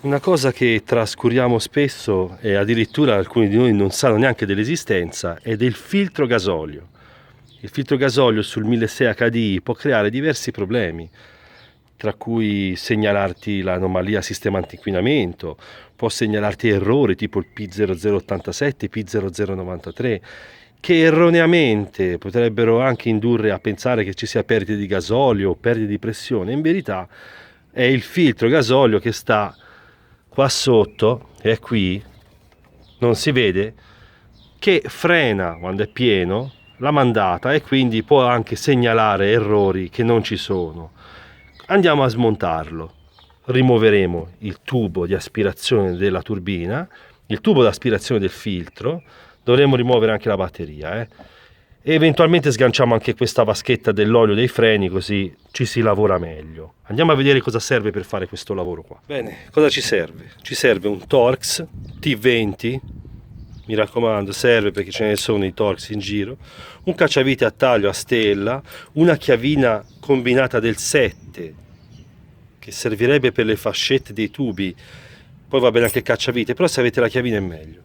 Una cosa che trascuriamo spesso e addirittura alcuni di noi non sanno neanche dell'esistenza è del filtro gasolio. Il filtro gasolio sul 1600 HDI può creare diversi problemi, tra cui segnalarti l'anomalia sistema antinquinamento, può segnalarti errori tipo il P0087, P0093, che erroneamente potrebbero anche indurre a pensare che ci sia perdita di gasolio o perdita di pressione. In verità è il filtro gasolio che sta qua sotto, è qui, non si vede, che frena quando è pieno la mandata e quindi può anche segnalare errori che non ci sono. Andiamo a smontarlo. Rimuoveremo il tubo di aspirazione della turbina, il tubo di aspirazione del filtro, dovremo rimuovere anche la batteria, e eventualmente sganciamo anche questa vaschetta dell'olio dei freni, così ci si lavora meglio. Andiamo a vedere cosa serve per fare questo lavoro qua. Bene, cosa ci serve? Ci serve un Torx T20, mi raccomando, serve perché ce ne sono i Torx in giro, un cacciavite a taglio a stella, una chiavina combinata del 7 che servirebbe per le fascette dei tubi, poi va bene anche il cacciavite, però se avete la chiavina è meglio.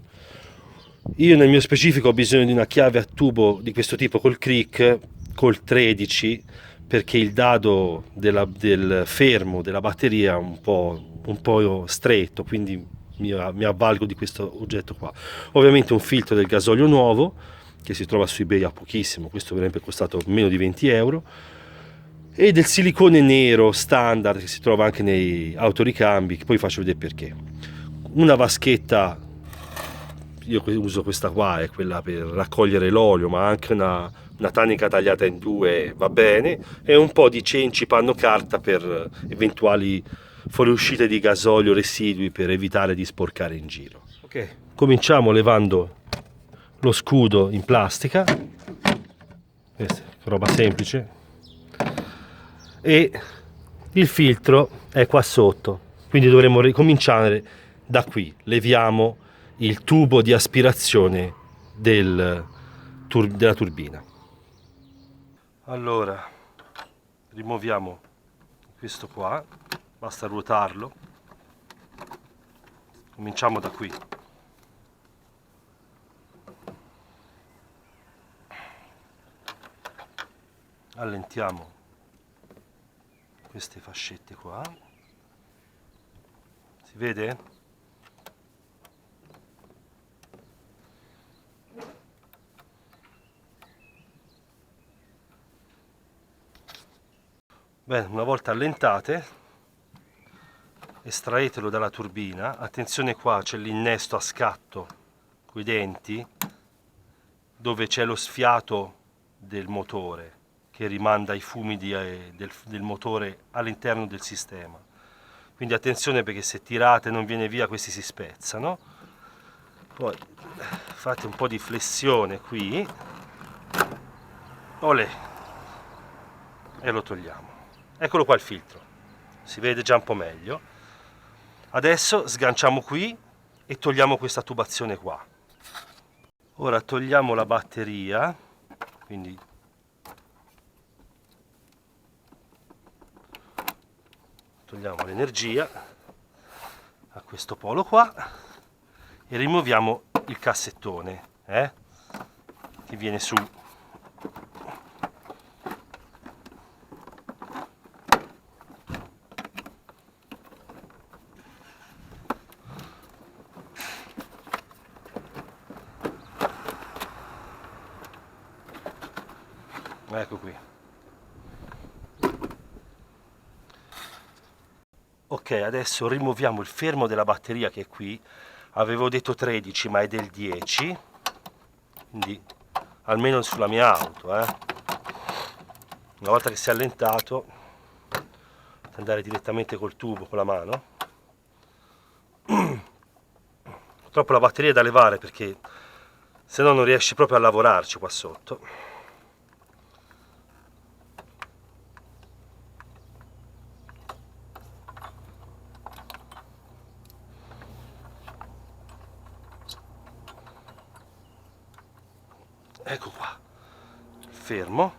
Io nel mio specifico ho bisogno di una chiave a tubo di questo tipo col crick, col 13, perché il dado del fermo della batteria è un po' stretto, quindi mi avvalgo di questo oggetto qua. Ovviamente un filtro del gasolio nuovo, che si trova su eBay a pochissimo, questo verrebbe costato meno di 20 euro, e del silicone nero standard che si trova anche nei autoricambi, che poi faccio vedere perché. Una vaschetta, io uso questa qua, è quella per raccogliere l'olio, ma anche una tanica tagliata in due va bene, e un po' di cenci panno carta per eventuali fuoriuscite di gasolio residui, per evitare di sporcare in giro. Ok, cominciamo levando lo scudo in plastica, questa è roba semplice, e il filtro è qua sotto, quindi dovremo ricominciare da qui. Leviamo il tubo di aspirazione della turbina. Allora, rimuoviamo questo qua, basta ruotarlo. Cominciamo da qui. Allentiamo queste fascette qua. Si vede? Bene, una volta allentate, estraetelo dalla turbina. Attenzione, qua c'è l'innesto a scatto coi denti, dove c'è lo sfiato del motore che rimanda i fumi del motore all'interno del sistema. Quindi attenzione, perché se tirate non viene via, questi si spezzano. Poi fate un po' di flessione qui, olè, e lo togliamo. Eccolo qua il filtro, si vede già un po' meglio. Adesso sganciamo qui e togliamo questa tubazione qua. Ora togliamo la batteria, quindi togliamo l'energia a questo polo qua e rimuoviamo il cassettone che viene su. Ecco qui. Ok, adesso rimuoviamo il fermo della batteria che è qui. Avevo detto 13, ma è del 10, quindi almeno sulla mia auto. Una volta che si è allentato, andare direttamente col tubo, con la mano. Purtroppo la batteria è da levare, perché se no non riesci proprio a lavorarci qua sotto. Ecco qua, fermo,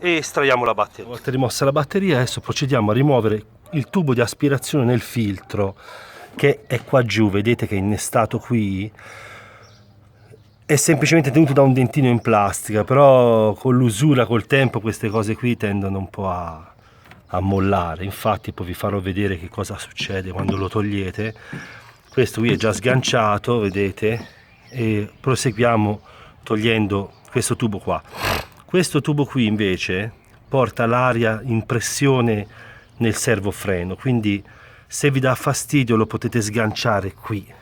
e estraiamo la batteria. Una volta rimossa la batteria, adesso procediamo a rimuovere il tubo di aspirazione nel filtro che è qua giù, vedete che è innestato qui. È semplicemente tenuto da un dentino in plastica, però con l'usura, col tempo, queste cose qui tendono un po' a mollare. Infatti poi vi farò vedere che cosa succede quando lo togliete. Questo qui è già sganciato, vedete, e proseguiamo togliendo questo tubo qua. Questo tubo qui invece porta l'aria in pressione nel servofreno, quindi se vi dà fastidio lo potete sganciare qui,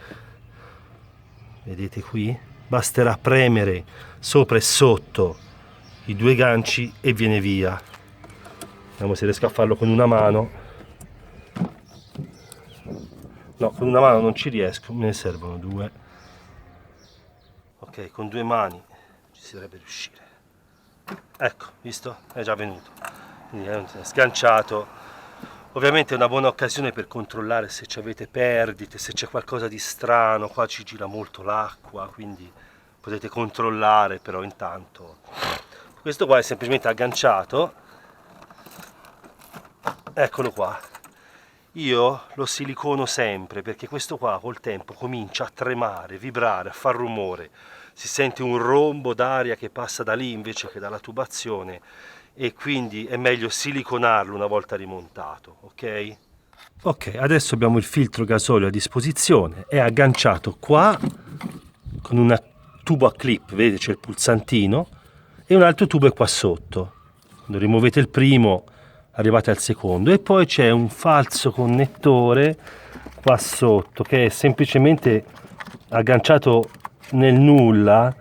vedete qui, basterà premere sopra e sotto i due ganci e viene via. Vediamo se riesco a farlo con una mano. No, con una mano non ci riesco, me ne servono due. Ok, con due mani ci si dovrebbe riuscire. Ecco, visto? È già venuto. Quindi è sganciato. Ovviamente è una buona occasione per controllare se avete perdite, se c'è qualcosa di strano. Qua ci gira molto l'acqua, quindi potete controllare, però intanto questo qua è semplicemente agganciato. Eccolo qua. Io lo silicono sempre perché questo qua col tempo comincia a tremare, vibrare, a far rumore. Si sente un rombo d'aria che passa da lì invece che dalla tubazione, e quindi è meglio siliconarlo una volta rimontato, ok? Ok, adesso abbiamo il filtro gasolio a disposizione, è agganciato qua con un tubo a clip, vedete c'è il pulsantino, e un altro tubo è qua sotto. Quando rimuovete il primo arrivate al secondo, e poi c'è un falso connettore qua sotto che è semplicemente agganciato nel nulla,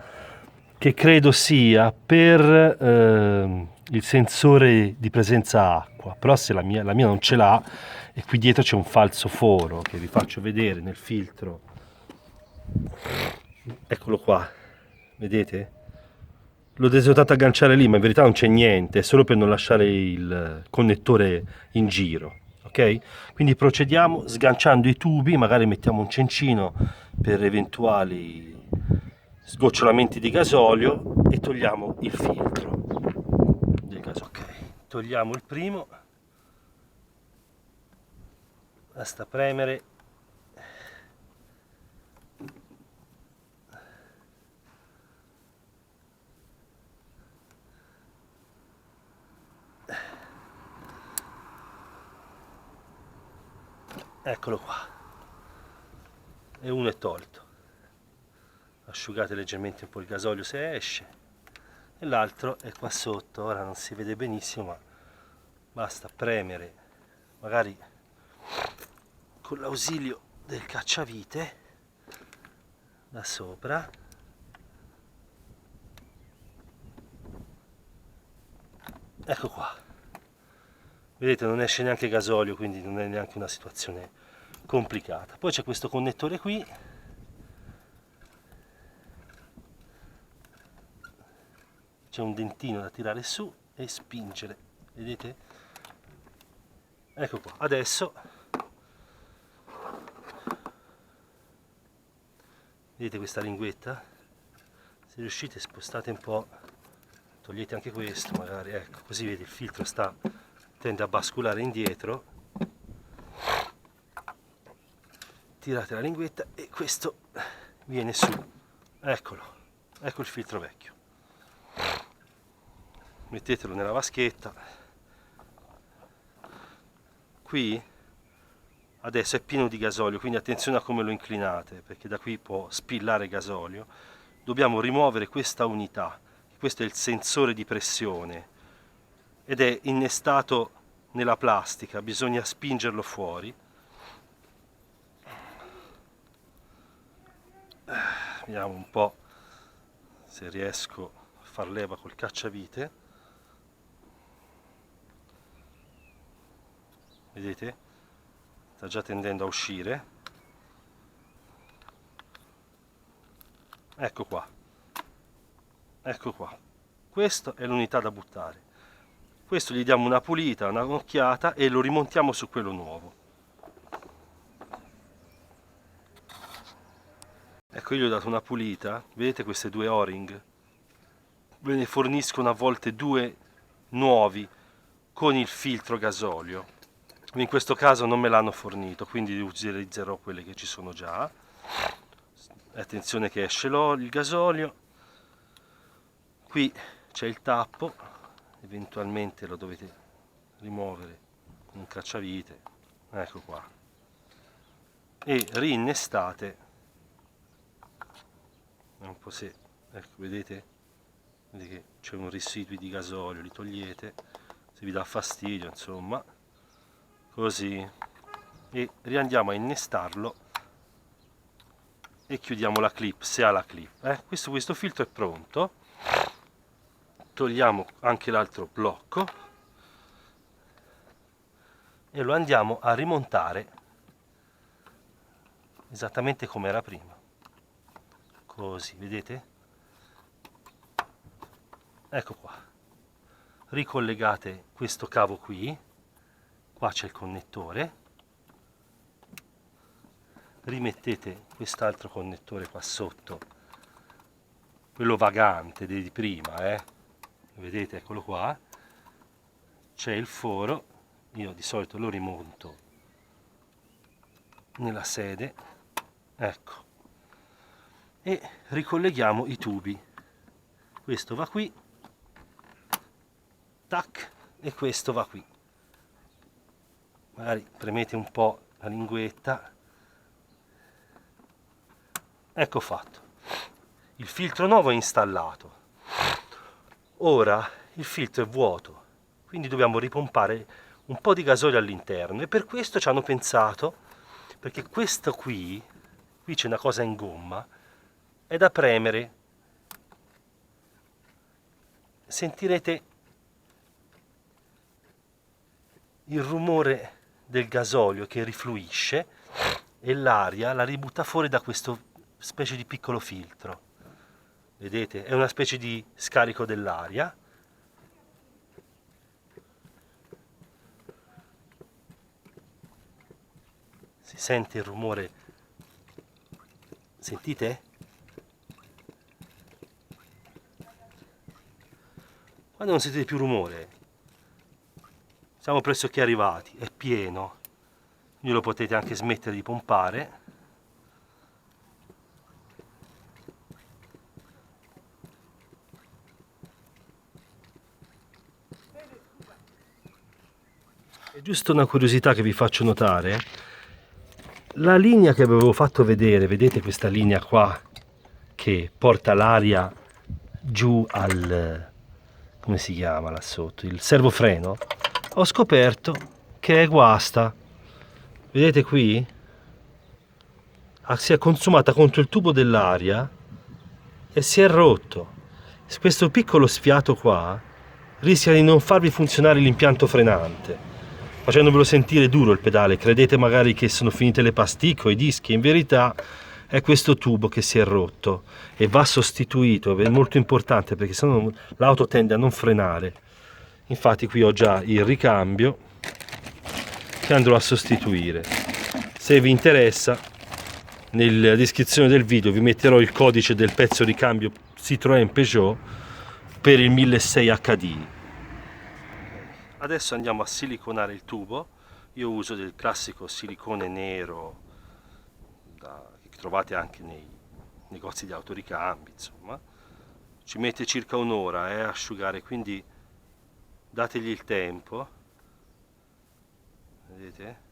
che credo sia per il sensore di presenza acqua, però se la mia non ce l'ha, e qui dietro c'è un falso foro che vi faccio vedere nel filtro. Eccolo qua, vedete? L'ho desiderato agganciare lì, ma in verità non c'è niente, è solo per non lasciare il connettore in giro, ok? Quindi procediamo sganciando i tubi, magari mettiamo un cencino per eventuali sgocciolamenti di gasolio, e togliamo il filtro del gasolio. Ok, togliamo il primo, basta premere. Eccolo qua, e uno è tolto. Asciugate leggermente un po' il gasolio se esce, e l'altro è qua sotto. Ora non si vede benissimo, ma basta premere, magari con l'ausilio del cacciavite da sopra. Ecco qua, vedete, non esce neanche gasolio, quindi non è neanche una situazione complicata. Poi c'è questo connettore qui, c'è un dentino da tirare su e spingere, vedete? Ecco qua, adesso vedete questa linguetta? Se riuscite spostate un po', togliete anche questo magari, ecco, così vedi il filtro tende a basculare indietro. Tirate la linguetta e questo viene su. Eccolo, ecco il filtro vecchio. Mettetelo nella vaschetta. Qui adesso è pieno di gasolio, quindi attenzione a come lo inclinate, perché da qui può spillare gasolio. Dobbiamo rimuovere questa unità, questo è il sensore di pressione ed è innestato nella plastica, bisogna spingerlo fuori. Vediamo un po' se riesco a far leva col cacciavite. Vedete? Sta già tendendo a uscire. Ecco qua. Ecco qua. Questa è l'unità da buttare. Questo gli diamo una pulita, un'occhiata e lo rimontiamo su quello nuovo. Ecco, io gli ho dato una pulita. Vedete queste due O-ring? Ve ne forniscono a volte due nuovi con il filtro gasolio. In questo caso non me l'hanno fornito, quindi utilizzerò quelli che ci sono già. Attenzione che esce il gasolio. Qui c'è il tappo, eventualmente lo dovete rimuovere con un cacciavite, ecco qua, e rinnestate un po', se ecco, vedete che c'è un residuo di gasolio, li togliete se vi dà fastidio, insomma, così, e riandiamo a innestarlo e chiudiamo la clip, se ha la clip. Questo filtro è pronto. Togliamo anche l'altro blocco e lo andiamo a rimontare esattamente come era prima, così, vedete? Ecco qua, ricollegate questo cavo qui, qua c'è il connettore, rimettete quest'altro connettore qua sotto, quello vagante di prima, vedete, eccolo qua, c'è il foro, io di solito lo rimonto nella sede, ecco, e ricolleghiamo i tubi, questo va qui, tac, e questo va qui, magari premete un po' la linguetta, ecco fatto, il filtro nuovo è installato. Ora il filtro è vuoto, quindi dobbiamo ripompare un po' di gasolio all'interno, e per questo ci hanno pensato, perché questo qui c'è una cosa in gomma, è da premere, sentirete il rumore del gasolio che rifluisce e l'aria la ributta fuori da questo specie di piccolo filtro. Vedete? È una specie di scarico dell'aria. Si sente il rumore. Sentite? Quando non sentite più rumore, siamo pressoché arrivati, è pieno. Quindi lo potete anche smettere di pompare. È giusto una curiosità che vi faccio notare. La linea che avevo fatto vedere, vedete questa linea qua che porta l'aria giù al, come si chiama là sotto, il servofreno, ho scoperto che è guasta. Vedete qui? Si è consumata contro il tubo dell'aria e si è rotto. Questo piccolo sfiato qua rischia di non farvi funzionare l'impianto frenante, facendovelo sentire duro il pedale. Credete magari che sono finite le pasticche o i dischi, in verità è questo tubo che si è rotto e va sostituito, è molto importante perché sennò l'auto tende a non frenare. Infatti qui ho già il ricambio che andrò a sostituire. Se vi interessa, nella descrizione del video vi metterò il codice del pezzo ricambio Citroën Peugeot per il 1600 HD. Adesso andiamo a siliconare il tubo. Io uso del classico silicone nero che trovate anche nei negozi di autoricambi, insomma. Ci mette circa un'ora a asciugare, quindi dategli il tempo. Vedete?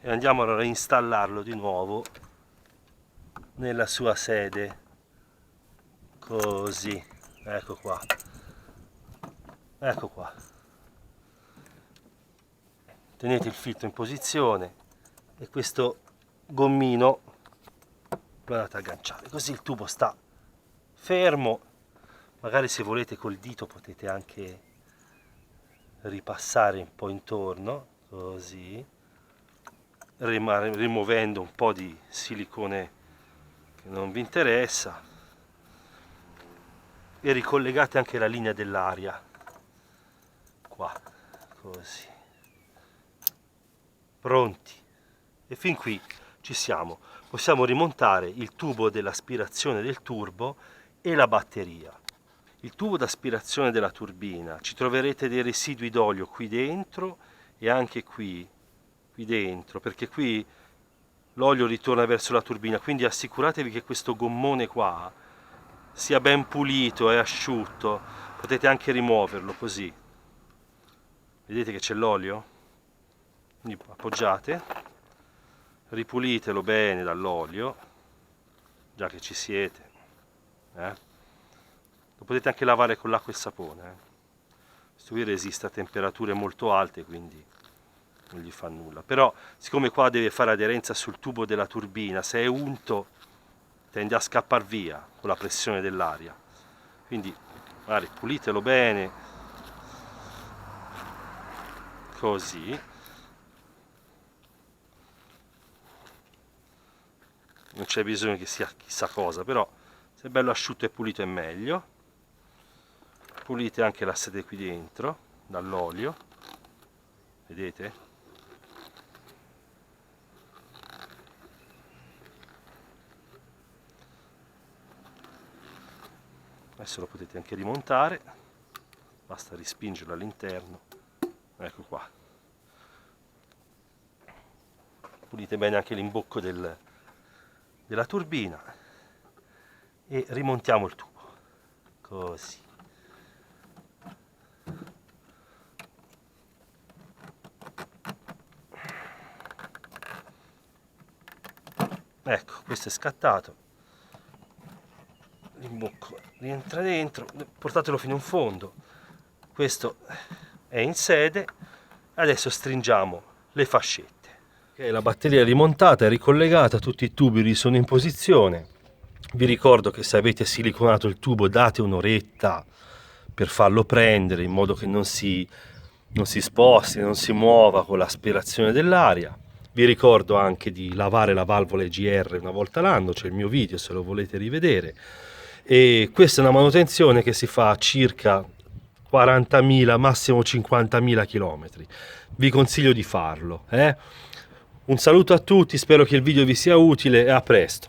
E andiamo a reinstallarlo di nuovo nella sua sede, così, ecco qua, ecco qua. Tenete il filtro in posizione e questo gommino lo andate a agganciare, così il tubo sta fermo. Magari se volete col dito potete anche ripassare un po' intorno, così, rimuovendo un po' di silicone che non vi interessa, e ricollegate anche la linea dell'aria qua, così, pronti. E fin qui ci siamo. Possiamo rimontare il tubo dell'aspirazione del turbo e la batteria. Il tubo d'aspirazione della turbina, ci troverete dei residui d'olio qui dentro e anche qui dentro, perché qui l'olio ritorna verso la turbina, quindi assicuratevi che questo gommone qua sia ben pulito e asciutto. Potete anche rimuoverlo così. Vedete che c'è l'olio? Quindi appoggiate, ripulitelo bene dall'olio, già che ci siete. Lo potete anche lavare con l'acqua e il sapone. Questo qui resiste a temperature molto alte, quindi non gli fa nulla. Però siccome qua deve fare aderenza sul tubo della turbina, se è unto tende a scappare via con la pressione dell'aria. Quindi magari pulitelo bene, così. Non c'è bisogno che sia chissà cosa, però se è bello asciutto e pulito è meglio. Pulite anche la sede qui dentro dall'olio, vedete? Adesso lo potete anche rimontare, basta rispingerlo all'interno, ecco qua. Pulite bene anche l'imbocco della turbina e rimontiamo il tubo, così. Ecco, questo è scattato, l'imbocco rientra dentro, portatelo fino in fondo, questo è in sede, adesso stringiamo le fascette. Okay, la batteria è rimontata, è ricollegata, tutti i tubi sono in posizione. Vi ricordo che se avete siliconato il tubo date un'oretta per farlo prendere in modo che non si sposti, non si muova con l'aspirazione dell'aria. Vi ricordo anche di lavare la valvola EGR una volta l'anno, c'è il mio video se lo volete rivedere. E questa è una manutenzione che si fa a circa 40.000, massimo 50.000 km. Vi consiglio di farlo. Un saluto a tutti, spero che il video vi sia utile e a presto.